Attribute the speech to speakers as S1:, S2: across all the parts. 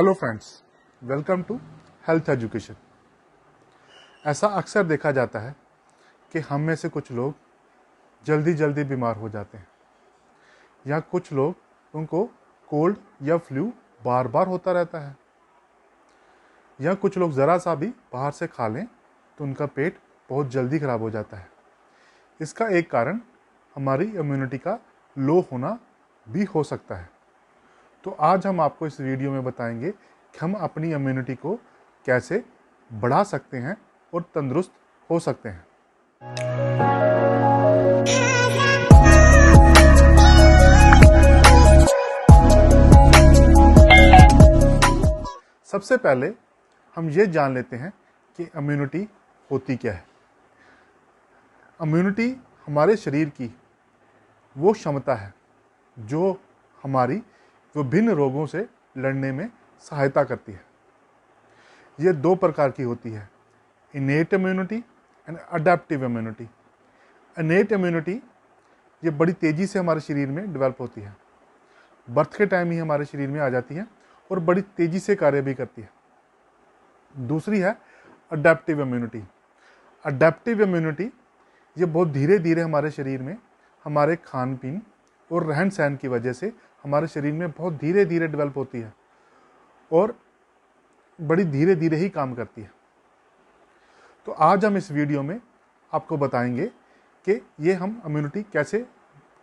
S1: Hello friends, welcome to health education. ऐसा अक्सर देखा जाता है कि हम में से कुछ लोग जल्दी जल्दी बीमार हो जाते हैं या कुछ लोग उनको कोल्ड या फ्लू बार बार होता रहता है या कुछ लोग ज़रा सा भी बाहर से खा लें तो उनका पेट बहुत जल्दी ख़राब हो जाता है। इसका एक कारण हमारी इम्यूनिटी का लो होना भी हो सकता है। तो आज हम आपको इस वीडियो में बताएंगे कि हम अपनी इम्यूनिटी को कैसे बढ़ा सकते हैं और तंदुरुस्त हो सकते हैं। सबसे पहले हम ये जान लेते हैं कि इम्यूनिटी होती क्या है। इम्यूनिटी हमारे शरीर की वो क्षमता है जो हमारी विभिन्न रोगों से लड़ने में सहायता करती है। ये दो प्रकार की होती है, innate immunity and adaptive immunity. Innate immunity ये बड़ी तेज़ी से हमारे शरीर में डेवलप होती है, बर्थ के टाइम ही हमारे शरीर में आ जाती है और बड़ी तेज़ी से कार्य भी करती है। दूसरी है अडेप्टिव इम्यूनिटी। अडेप्टिव इम्यूनिटी ये बहुत धीरे धीरे हमारे शरीर में हमारे खान पीन और रहन सहन की वजह से हमारे शरीर में बहुत धीरे धीरे डेवलप होती है और बड़ी धीरे धीरे ही काम करती है। तो आज हम इस वीडियो में आपको बताएंगे कि ये हम इम्यूनिटी कैसे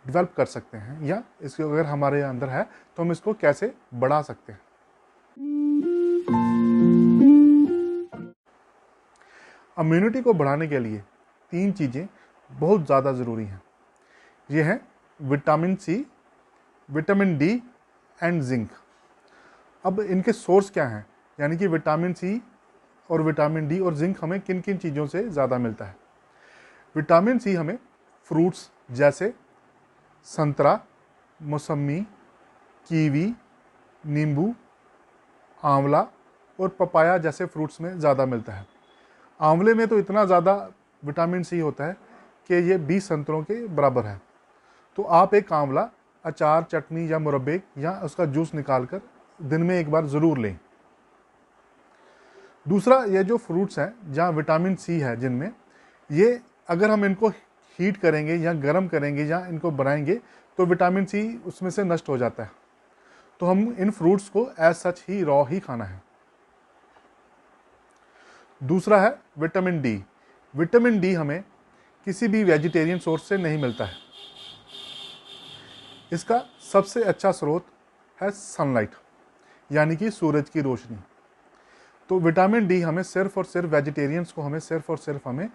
S1: डेवलप कर सकते हैं या इसको अगर हमारे अंदर है तो हम इसको कैसे बढ़ा सकते हैं। इम्यूनिटी को बढ़ाने के लिए तीन चीज़ें बहुत ज़्यादा ज़रूरी हैं। ये हैं vitamin C, vitamin D and zinc. अब इनके सोर्स क्या हैं, यानी कि विटामिन सी और विटामिन डी और जिंक हमें किन किन चीज़ों से ज़्यादा मिलता है। विटामिन सी हमें फ्रूट्स जैसे संतरा, मौसमी, कीवी, नींबू, आंवला और पपाया जैसे फ्रूट्स में ज़्यादा मिलता है। आंवले में तो इतना ज़्यादा विटामिन सी होता है कि ये 20 संतरों के बराबर है। तो आप एक आंवला अचार, चटनी या मुरब्बे या उसका जूस निकालकर दिन में एक बार ज़रूर लें। दूसरा, ये जो फ्रूट्स हैं जहाँ विटामिन सी है जिनमें, ये अगर हम इनको हीट करेंगे या गर्म करेंगे या इनको बनाएंगे तो विटामिन सी उसमें से नष्ट हो जाता है। तो हम इन फ्रूट्स को एज सच ही रॉ ही खाना है। दूसरा है विटामिन डी। विटामिन डी हमें किसी भी वेजिटेरियन सोर्स से नहीं मिलता है। इसका सबसे अच्छा स्रोत है सनलाइट, यानी कि सूरज की रोशनी। तो विटामिन डी हमें सिर्फ और सिर्फ वेजिटेरियंस को हमें सिर्फ और सिर्फ हमें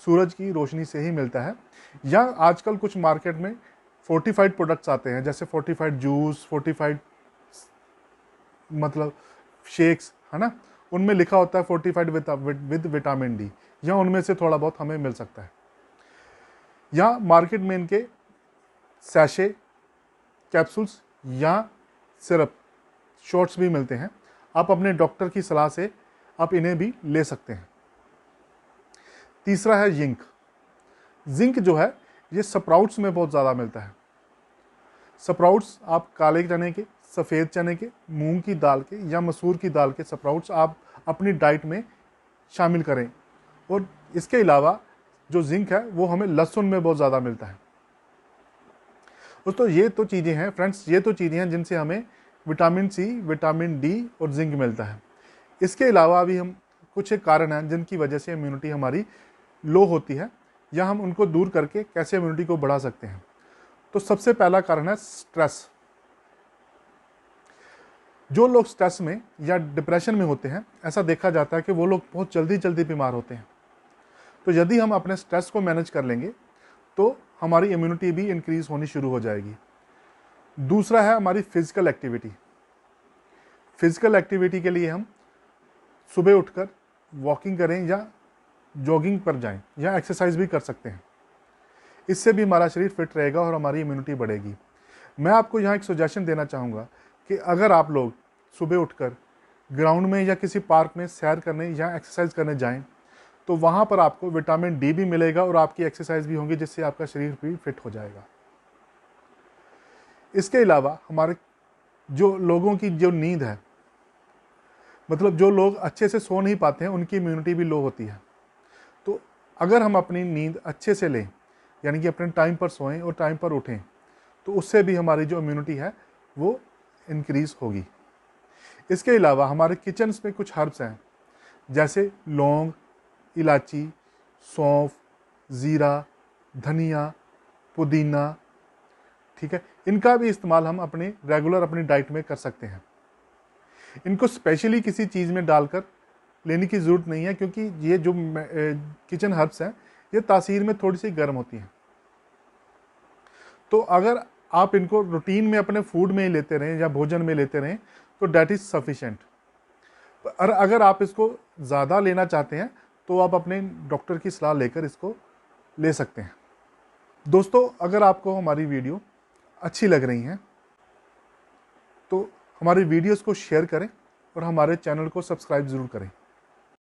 S1: सूरज की रोशनी से ही मिलता है। या आजकल कुछ मार्केट में फोर्टिफाइड प्रोडक्ट्स आते हैं, जैसे फोर्टिफाइड जूस, फोर्टिफाइड मतलब शेक्स, है ना, उनमें लिखा होता है फोर्टिफाइड विद विटामिन डी, या उनमें से थोड़ा बहुत हमें मिल सकता है। या मार्केट में इनके सैशे, कैप्सूल्स या सिरप, शॉट्स भी मिलते हैं। आप अपने डॉक्टर की सलाह से आप इन्हें भी ले सकते हैं। तीसरा है जिंक। जिंक जो है ये स्प्राउट्स में बहुत ज़्यादा मिलता है। स्प्राउट्स आप काले चने के, सफ़ेद चने के, मूंग की दाल के या मसूर की दाल के स्प्राउट्स आप अपनी डाइट में शामिल करें। और इसके अलावा जो जिंक है वो हमें लहसुन में बहुत ज़्यादा मिलता है। दोस्तों, ये तो चीज़ें हैं फ्रेंड्स, ये तो चीज़ें हैं जिनसे हमें विटामिन सी, विटामिन डी और जिंक मिलता है। इसके अलावा भी हम कुछ एक कारण हैं जिनकी वजह से इम्यूनिटी हमारी लो होती है, या हम उनको दूर करके कैसे इम्यूनिटी को बढ़ा सकते हैं। तो सबसे पहला कारण है स्ट्रेस। जो लोग स्ट्रेस में या डिप्रेशन में होते हैं, ऐसा देखा जाता है कि वो लोग बहुत जल्दी जल्दी बीमार होते हैं। तो यदि हम अपने स्ट्रेस को मैनेज कर लेंगे तो हमारी इम्यूनिटी भी इंक्रीज होनी शुरू हो जाएगी। दूसरा है हमारी फिजिकल एक्टिविटी। फिजिकल एक्टिविटी के लिए हम सुबह उठकर वॉकिंग करें या जॉगिंग पर जाएं या एक्सरसाइज भी कर सकते हैं। इससे भी हमारा शरीर फिट रहेगा और हमारी इम्यूनिटी बढ़ेगी। मैं आपको यहाँ एक सजेशन देना चाहूँगा कि अगर आप लोग सुबह उठकर ग्राउंड में या किसी पार्क में सैर करने या एक्सरसाइज करने जाएं तो वहाँ पर आपको विटामिन डी भी मिलेगा और आपकी एक्सरसाइज भी होगी, जिससे आपका शरीर भी फिट हो जाएगा। इसके अलावा हमारे जो लोगों की जो नींद है मतलब जो लोग अच्छे से सो नहीं पाते हैं उनकी इम्यूनिटी भी लो होती है। तो अगर हम अपनी नींद अच्छे से लें, यानी कि अपने टाइम पर सोएं और टाइम पर उठें, तो उससे भी हमारी जो इम्यूनिटी है वो इंक्रीज़ होगी। इसके अलावा हमारे किचन में कुछ हर्ब्स हैं, जैसे लौंग, इलायची, सौंफ, ज़ीरा, धनिया, पुदीना, ठीक है। इनका भी इस्तेमाल हम अपने रेगुलर अपनी डाइट में कर सकते हैं। इनको स्पेशली किसी चीज़ में डालकर लेने की ज़रूरत नहीं है, क्योंकि ये जो किचन हर्ब्स हैं ये तासीर में थोड़ी सी गर्म होती हैं। तो अगर आप इनको रूटीन में अपने फूड में ही लेते रहें या भोजन में लेते रहें तो डैट इज़ सफिशेंट। और अगर आप इसको ज़्यादा लेना चाहते हैं तो आप अपने डॉक्टर की सलाह लेकर इसको ले सकते हैं। दोस्तों, अगर आपको हमारी वीडियो अच्छी लग रही हैं तो हमारी वीडियोस को शेयर करें और हमारे चैनल को सब्सक्राइब ज़रूर करें।